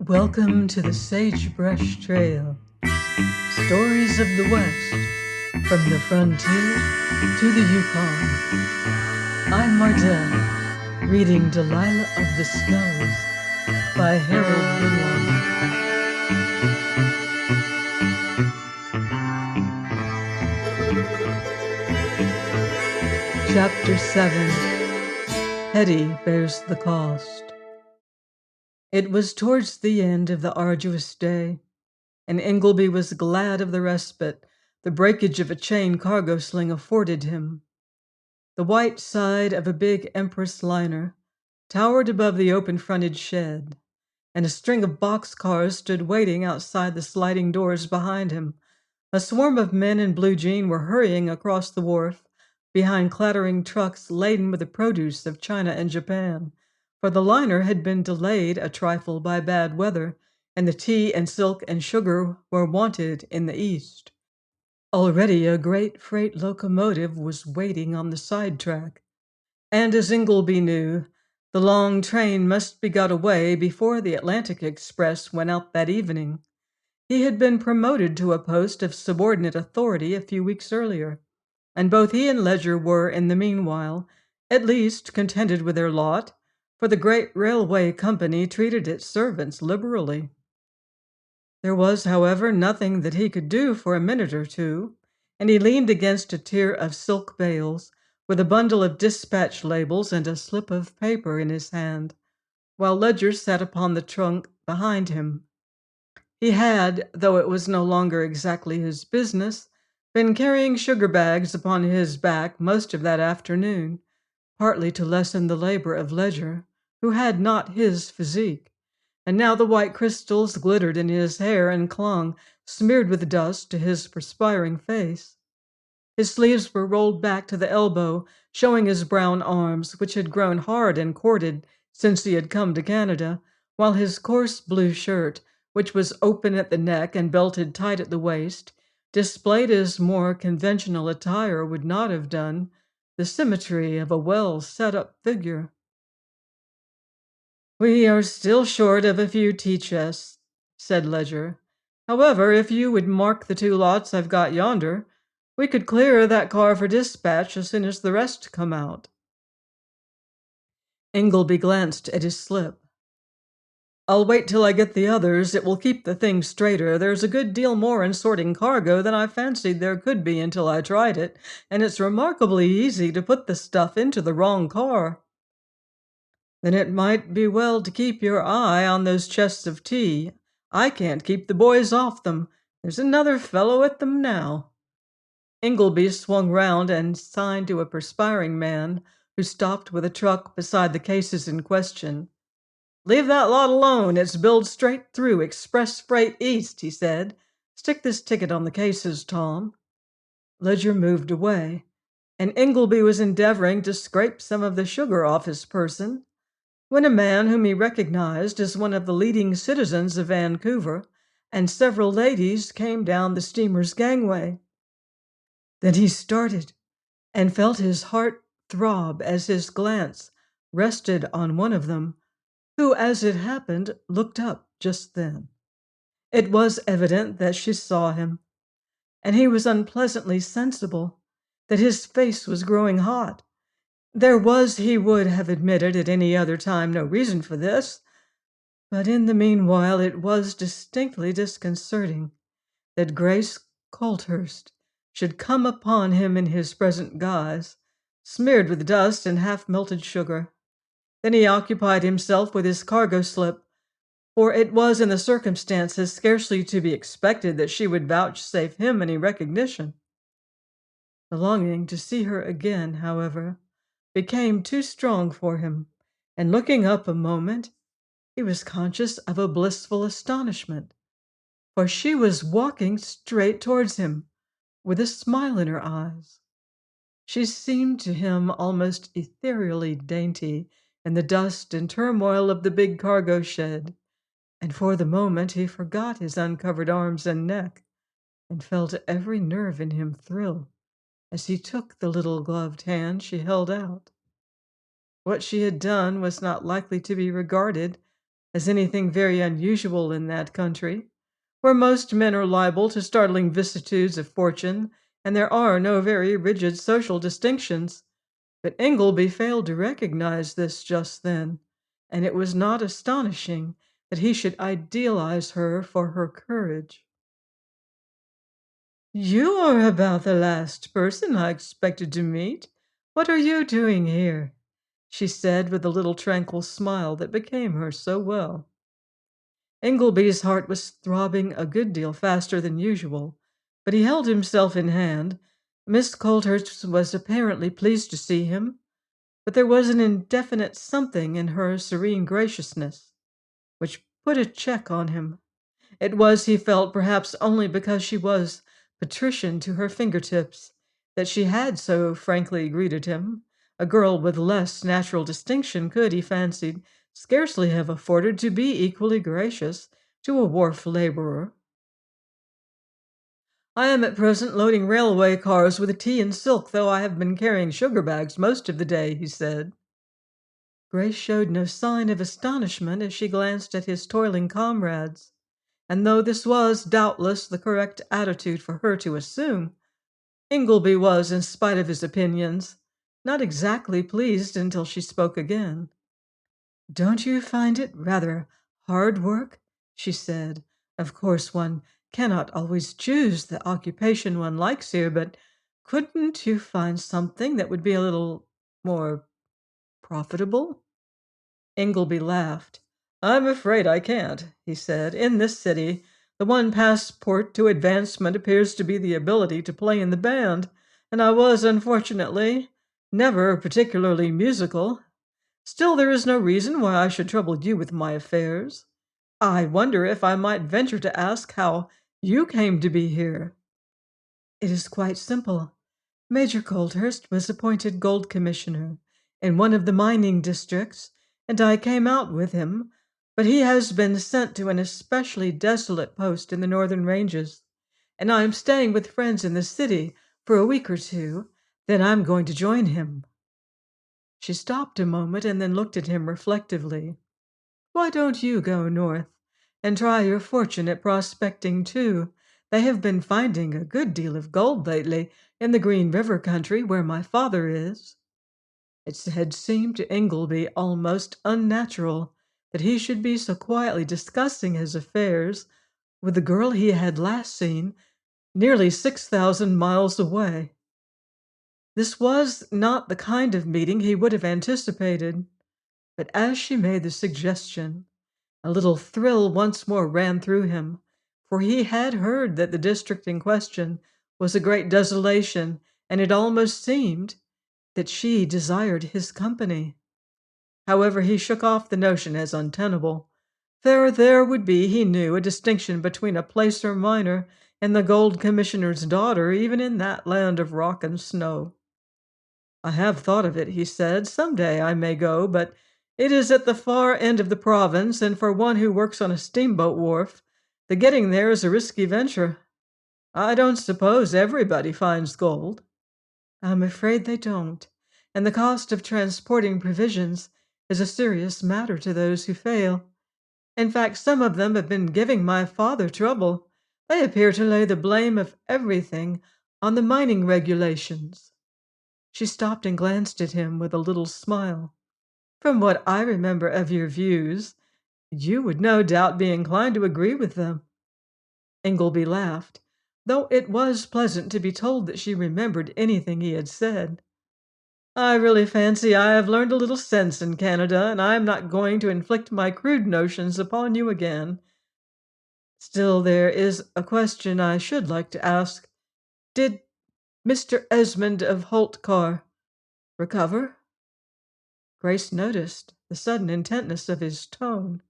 Welcome to the Sagebrush Trail. Stories of the West, from the frontier to the Yukon. I'm Mardell, reading Delilah of the Snows by Harold Winlon. Chapter 7. Hetty Bears the Cost. It was towards the end of the arduous day, and Ingleby was glad of the respite the breakage of a chain cargo sling afforded him. The white side of a big Empress liner towered above the open-fronted shed, and a string of boxcars stood waiting outside the sliding doors behind him. A swarm of men in blue jean were hurrying across the wharf behind clattering trucks laden with the produce of China and Japan, for the liner had been delayed a trifle by bad weather, and the tea and silk and sugar were wanted in the east. Already a great freight locomotive was waiting on the sidetrack, and as Ingleby knew, the long train must be got away before the Atlantic Express went out that evening. He had been promoted to a post of subordinate authority a few weeks earlier, and both he and Ledger were, in the meanwhile, at least contented with their lot, for the great railway company treated its servants liberally. There was, however, nothing that he could do for a minute or two, and he leaned against a tier of silk bales with a bundle of dispatch labels and a slip of paper in his hand, while Ledger sat upon the trunk behind him. He had, though it was no longer exactly his business, been carrying sugar bags upon his back most of that afternoon, partly to lessen the labor of Ledger, who had not his physique, and now the white crystals glittered in his hair and clung, smeared with dust, to his perspiring face. His sleeves were rolled back to the elbow, showing his brown arms, which had grown hard and corded since he had come to Canada, while his coarse blue shirt, which was open at the neck and belted tight at the waist, displayed as more conventional attire would not have done the symmetry of a well-set-up figure. "We are still short of a few tea chests," said Ledger. "However, if you would mark the 2 lots I've got yonder, we could clear that car for dispatch as soon as the rest come out." Ingleby glanced at his slip. "I'll wait till I get the others. It will keep the thing straighter. There's a good deal more in sorting cargo than I fancied there could be until I tried it, and it's remarkably easy to put the stuff into the wrong car." "Then it might be well to keep your eye on those chests of tea. I can't keep the boys off them. There's another fellow at them now." Ingleby swung round and signed to a perspiring man who stopped with a truck beside the cases in question. "Leave that lot alone. It's billed straight through Express Freight East," he said. "Stick this ticket on the cases, Tom." Ledger moved away, and Ingleby was endeavoring to scrape some of the sugar off his person, when a man whom he recognized as one of the leading citizens of Vancouver and several ladies came down the steamer's gangway. Then he started and felt his heart throb as his glance rested on one of them, who, as it happened, looked up just then. It was evident that she saw him, and he was unpleasantly sensible that his face was growing hot. There was, he would have admitted at any other time, no reason for this, but in the meanwhile it was distinctly disconcerting that Grace Colthurst should come upon him in his present guise, smeared with dust and half-melted sugar. Then he occupied himself with his cargo slip, for it was in the circumstances scarcely to be expected that she would vouchsafe him any recognition. The longing to see her again, however, became too strong for him, and looking up a moment, he was conscious of a blissful astonishment, for she was walking straight towards him, with a smile in her eyes. She seemed to him almost ethereally dainty in the dust and turmoil of the big cargo shed, and for the moment he forgot his uncovered arms and neck, and felt every nerve in him thrill as he took the little gloved hand she held out. What she had done was not likely to be regarded as anything very unusual in that country, where most men are liable to startling vicissitudes of fortune, and there are no very rigid social distinctions. But Ingleby failed to recognize this just then, and it was not astonishing that he should idealize her for her courage. You are about the last person I expected to meet. What are you doing here? She said with a little tranquil smile that became her so well. Ingleby's heart was throbbing a good deal faster than usual, but he held himself in hand. Miss Colthurst was apparently pleased to see him, but there was an indefinite something in her serene graciousness which put a check on him. It was, he felt, perhaps only because she was patrician to her fingertips that she had so frankly greeted him. A girl with less natural distinction could, he fancied, scarcely have afforded to be equally gracious to a wharf laborer. I am at present loading railway cars with tea and silk, though I have been carrying sugar bags most of the day, he said. Grace showed no sign of astonishment as she glanced at his toiling comrades, and though this was doubtless the correct attitude for her to assume, Ingleby was, in spite of his opinions, not exactly pleased until she spoke again. "Don't you find it rather hard work?" she said. "Of course, one cannot always choose the occupation one likes here, but couldn't you find something that would be a little more profitable?" Ingleby laughed. "I'm afraid I can't," he said. "In this city, the one passport to advancement appears to be the ability to play in the band, and I was, unfortunately, never particularly musical. Still, there is no reason why I should trouble you with my affairs. I wonder if I might venture to ask how you came to be here?" "It is quite simple. Major Colthurst was appointed gold commissioner in one of the mining districts, and I came out with him, but he has been sent to an especially desolate post in the northern ranges, and I am staying with friends in the city for a week or two. Then I'm going to join him." She stopped a moment and then looked at him reflectively. "Why don't you go north and try your fortune at prospecting, too? They have been finding a good deal of gold lately in the Green River country where my father is." It had seemed to Ingleby almost unnatural that he should be so quietly discussing his affairs with the girl he had last seen nearly 6,000 miles away. This was not the kind of meeting he would have anticipated, but as she made the suggestion, a little thrill once more ran through him, for he had heard that the district in question was a great desolation, and it almost seemed that she desired his company. However, he shook off the notion as untenable. There would be, he knew, a distinction between a placer miner and the gold commissioner's daughter, even in that land of rock and snow. "I have thought of it," he said. "Some day I may go, but it is at the far end of the province, and for one who works on a steamboat wharf, the getting there is a risky venture. I don't suppose everybody finds gold." "I'm afraid they don't, and the cost of transporting provisions is a serious matter to those who fail. In fact, some of them have been giving my father trouble. They appear to lay the blame of everything on the mining regulations." She stopped and glanced at him with a little smile. "From what I remember of your views, you would no doubt be inclined to agree with them." Ingleby laughed, though it was pleasant to be told that she remembered anything he had said. "I really fancy I have learned a little sense in Canada, and I am not going to inflict my crude notions upon you again. Still, there is a question I should like to ask. Did Mr. Esmond of Holtcar recover?" Grace noticed the sudden intentness of his tone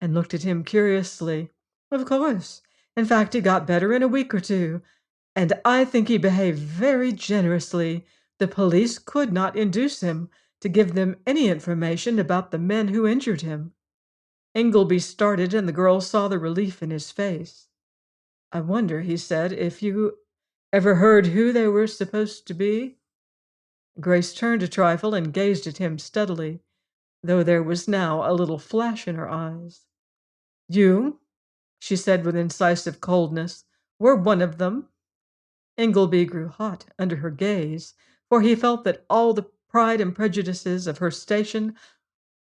and looked at him curiously. "Of course. In fact, he got better in a week or two, and I think he behaved very generously. The police could not induce him to give them any information about the men who injured him." Ingleby started, and the girl saw the relief in his face. "I wonder," he said, "if you ever heard who they were supposed to be?" Grace turned a trifle and gazed at him steadily. though there was now a little flash in her eyes. You, she said with incisive coldness, were one of them. Ingleby grew hot under her gaze, for he felt that all the pride and prejudices of her station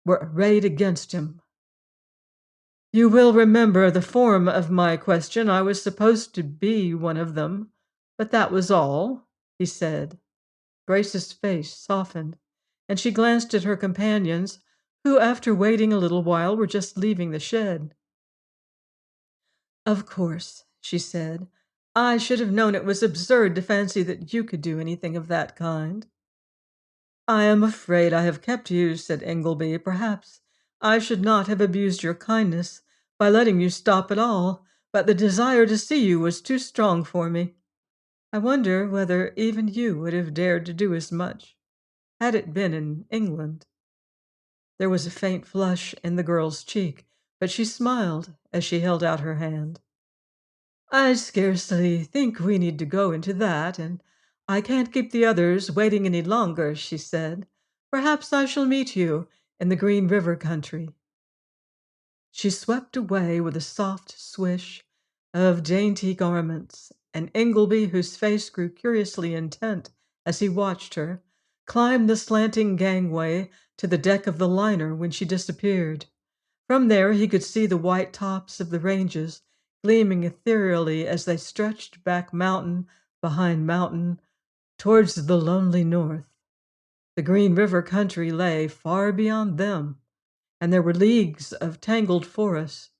were arrayed against him. You will remember the form of my question. I was supposed to be one of them, but that was all, he said. Grace's face softened, and she glanced at her companions, who, after waiting a little while, were just leaving the shed. Of course, she said. I should have known it was absurd to fancy that you could do anything of that kind. I am afraid I have kept you, said Ingleby. Perhaps I should not have abused your kindness by letting you stop at all, but the desire to see you was too strong for me. I wonder whether even you would have dared to do as much had it been in England. There was a faint flush in the girl's cheek, but she smiled as she held out her hand. I scarcely think we need to go into that, and I can't keep the others waiting any longer, she said. Perhaps I shall meet you in the Green River country. She swept away with a soft swish of dainty garments, and Ingleby, whose face grew curiously intent as he watched her, climbed the slanting gangway to the deck of the liner when she disappeared. From there he could see the white tops of the ranges gleaming ethereally as they stretched back mountain behind mountain towards the lonely north. The Green River country lay far beyond them, and there were leagues of tangled forest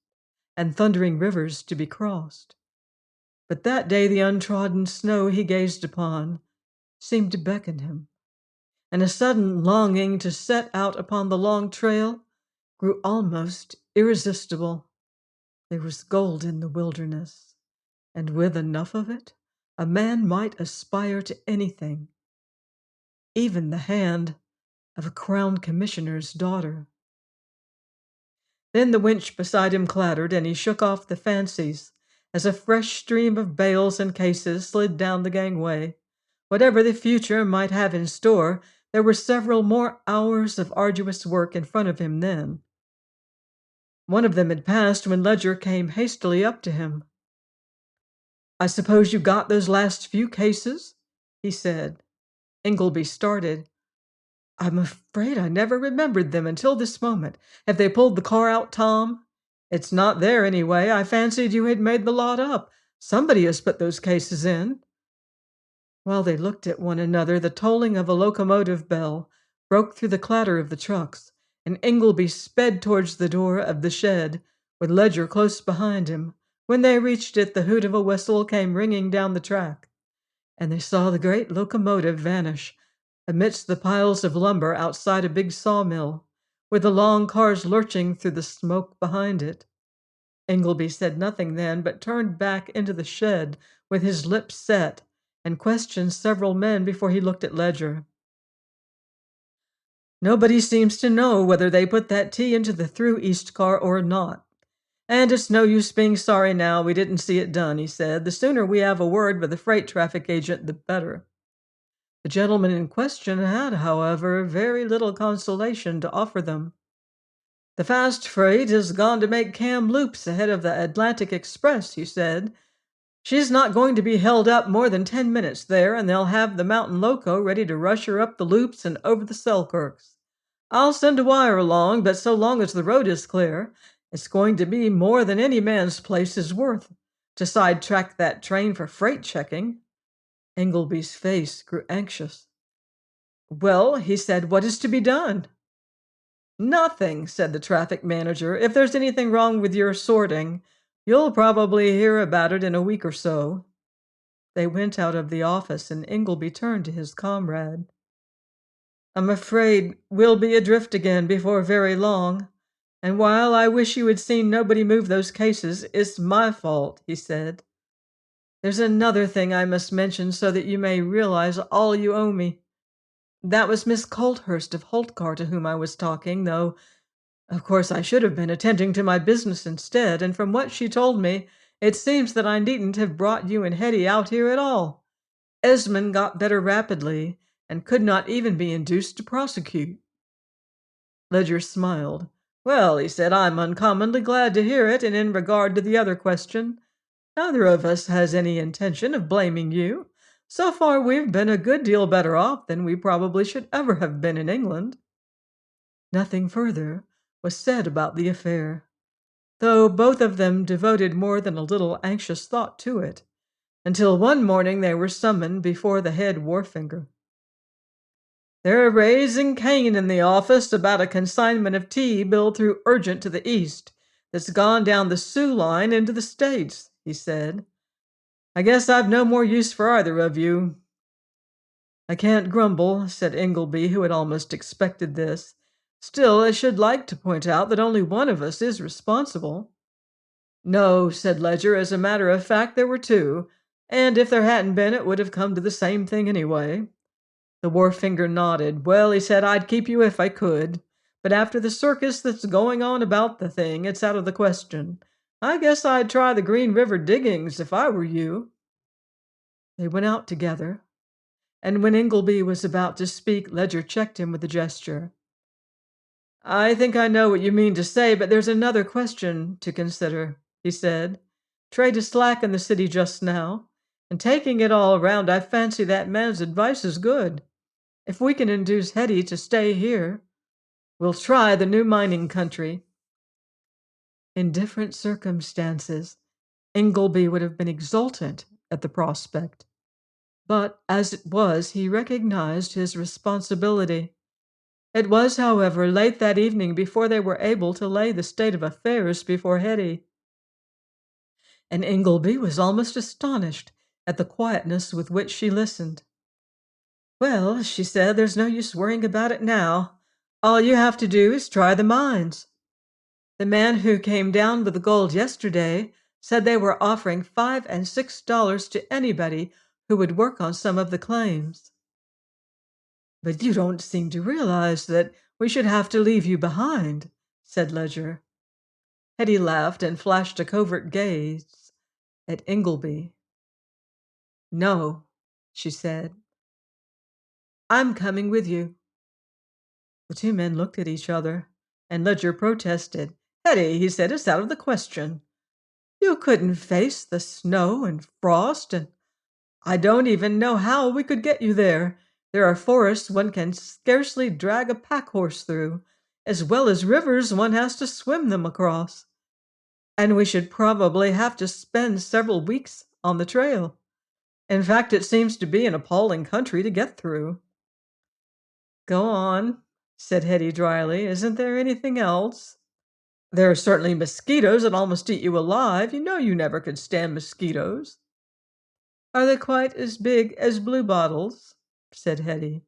and thundering rivers to be crossed. But that day the untrodden snow he gazed upon seemed to beckon him, and a sudden longing to set out upon the long trail grew almost irresistible. There was gold in the wilderness, and with enough of it, a man might aspire to anything, even the hand of a crown commissioner's daughter. Then the winch beside him clattered, and he shook off the fancies as a fresh stream of bales and cases slid down the gangway. Whatever the future might have in store, there were several more hours of arduous work in front of him then. One of them had passed when Ledger came hastily up to him. I suppose you got those last few cases? He said. Ingleby started. I'm afraid I never remembered them until this moment. Have they pulled the car out, Tom? It's not there anyway. I fancied you had made the lot up. Somebody has put those cases in. While they looked at one another, the tolling of a locomotive bell broke through the clatter of the trucks, and Ingleby sped towards the door of the shed, with Ledger close behind him. When they reached it, the hoot of a whistle came ringing down the track, and they saw the great locomotive vanish amidst the piles of lumber outside a big sawmill, with the long cars lurching through the smoke behind it. Ingleby said nothing then, but turned back into the shed with his lips set, and questioned several men before he looked at Ledger. Nobody seems to know whether they put that tea into the through east car or not. And it's no use being sorry now we didn't see it done, he said. The sooner we have a word with the freight traffic agent, the better. The gentleman in question had, however, very little consolation to offer them. The fast freight has gone to make Kamloops ahead of the Atlantic Express, he said. She's not going to be held up more than 10 minutes there, and they'll have the mountain loco ready to rush her up the loops and over the Selkirks. I'll send a wire along, but so long as the road is clear, it's going to be more than any man's place is worth to sidetrack that train for freight checking. Ingleby's face grew anxious. Well, he said, what is to be done? Nothing, said the traffic manager. If there's anything wrong with your sorting, you'll probably hear about it in a week or so. They went out of the office, and Ingleby turned to his comrade. I'm afraid we'll be adrift again before very long, and while I wish you had seen nobody move those cases, it's my fault, he said. There's another thing I must mention so that you may realize all you owe me. That was Miss Colthurst of Holtcar to whom I was talking, though of course I should have been attending to my business instead, and from what she told me, it seems that I needn't have brought you and Hetty out here at all. Esmond got better rapidly, and could not even be induced to prosecute. Ledger smiled. "Well," he said, "I'm uncommonly glad to hear it, and in regard to the other question, neither of us has any intention of blaming you. So far we've been a good deal better off than we probably should ever have been in England." Nothing further was said about the affair, though both of them devoted more than a little anxious thought to it, until one morning they were summoned before the head wharfinger. "They're raising Cain in the office about a consignment of tea billed through urgent to the east that's gone down the Sioux line into the States," he said. "I guess I've no more use for either of you." "I can't grumble," said Ingleby, who had almost expected this. "Still, I should like to point out that only one of us is responsible." "No," said Ledger, "as a matter of fact, there were two, and if there hadn't been, it would have come to the same thing anyway." The wharfinger nodded. "Well," he said, "I'd keep you if I could, but after the circus that's going on about the thing, it's out of the question. I guess I'd try the Green River diggings if I were you." They went out together, and when Ingleby was about to speak, Ledger checked him with a gesture. "I think I know what you mean to say, but there's another question to consider," he said. "Trade is slack in the city just now, and taking it all around, I fancy that man's advice is good. If we can induce Hetty to stay here, we'll try the new mining country." In different circumstances, Ingleby would have been exultant at the prospect, but as it was, he recognized his responsibility. It was, however, late that evening before they were able to lay the state of affairs before Hetty, and Ingleby was almost astonished at the quietness with which she listened. "Well," she said, "there's no use worrying about it now. All you have to do is try the mines. The man who came down with the gold yesterday said they were offering $5 and $6 to anybody who would work on some of the claims." "But you don't seem to realize that we should have to leave you behind," said Ledger. Hetty laughed and flashed a covert gaze at Ingleby. "No," she said. "I'm coming with you." The two men looked at each other, and Ledger protested. "Hetty," he said, "it's out of the question. You couldn't face the snow and frost, and I don't even know how we could get you there. There are forests one can scarcely drag a pack horse through, as well as rivers one has to swim them across. And we should probably have to spend several weeks on the trail. In fact, it seems to be an appalling country to get through." "Go on," said Hetty dryly. "Isn't there anything else?" "There are certainly mosquitoes that almost eat you alive. You know you never could stand mosquitoes." "Are they quite as big as bluebottles?" said Hetty.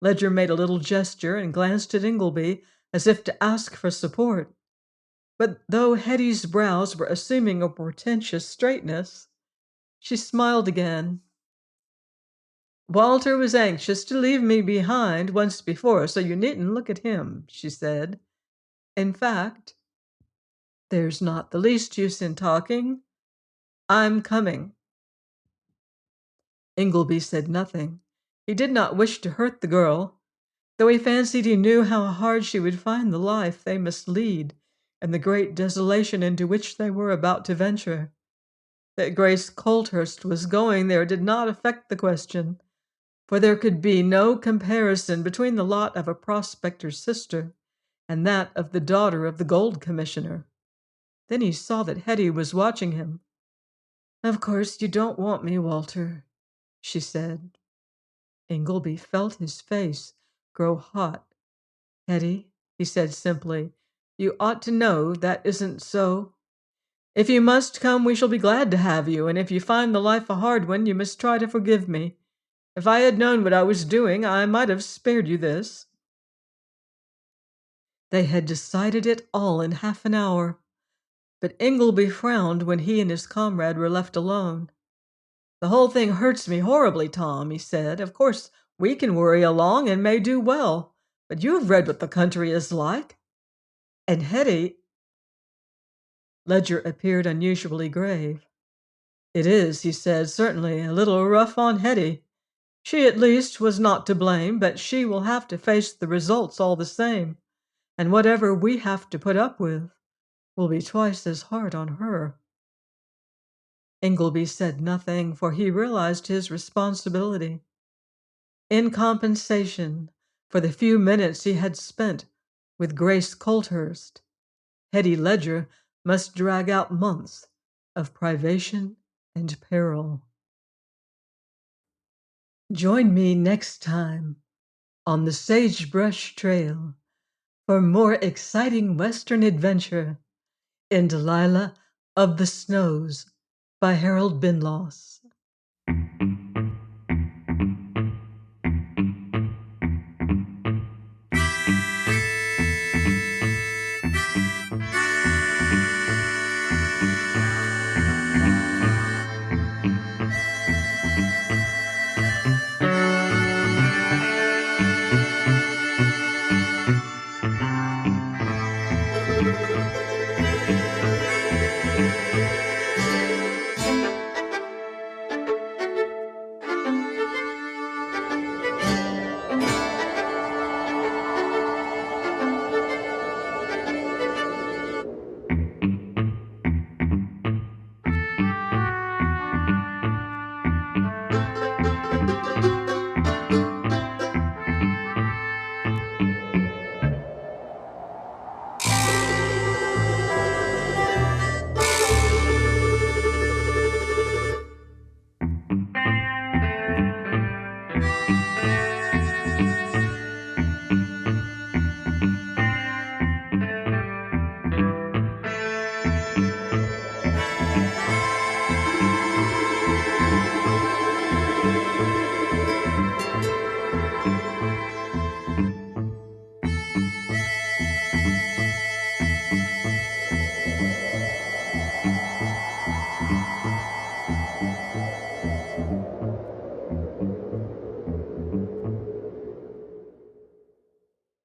Ledger made a little gesture and glanced at Ingleby as if to ask for support. But though Hetty's brows were assuming a portentous straightness, she smiled again. "Walter was anxious to leave me behind once before, so you needn't look at him," she said. "In fact, there's not the least use in talking. I'm coming." Ingleby said nothing. He did not wish to hurt the girl, though he fancied he knew how hard she would find the life they must lead and the great desolation into which they were about to venture. That Grace Colthurst was going there did not affect the question, for there could be no comparison between the lot of a prospector's sister and that of the daughter of the gold commissioner. Then he saw that Hetty was watching him. "Of course you don't want me, Walter," she said. Ingleby felt his face grow hot. "Hetty," he said simply, "you ought to know that isn't so. If you must come, we shall be glad to have you, and if you find the life a hard one, you must try to forgive me. If I had known what I was doing, I might have spared you this." They had decided it all in half an hour, but Ingleby frowned when he and his comrade were left alone. "The whole thing hurts me horribly, Tom," he said. "Of course, we can worry along and may do well, but you have read what the country is like. And Hetty—" Ledger appeared unusually grave. "It is," he said, "certainly a little rough on Hetty. She, at least, was not to blame, but she will have to face the results all the same. and whatever we have to put up with will be twice as hard on her." Ingleby said nothing, for he realized his responsibility. In compensation for the few minutes he had spent with Grace Colthurst, Hetty Ledger must drag out months of privation and peril. Join me next time on the Sagebrush Trail for more exciting Western adventure in Delilah of the Snows by Harold Binloss.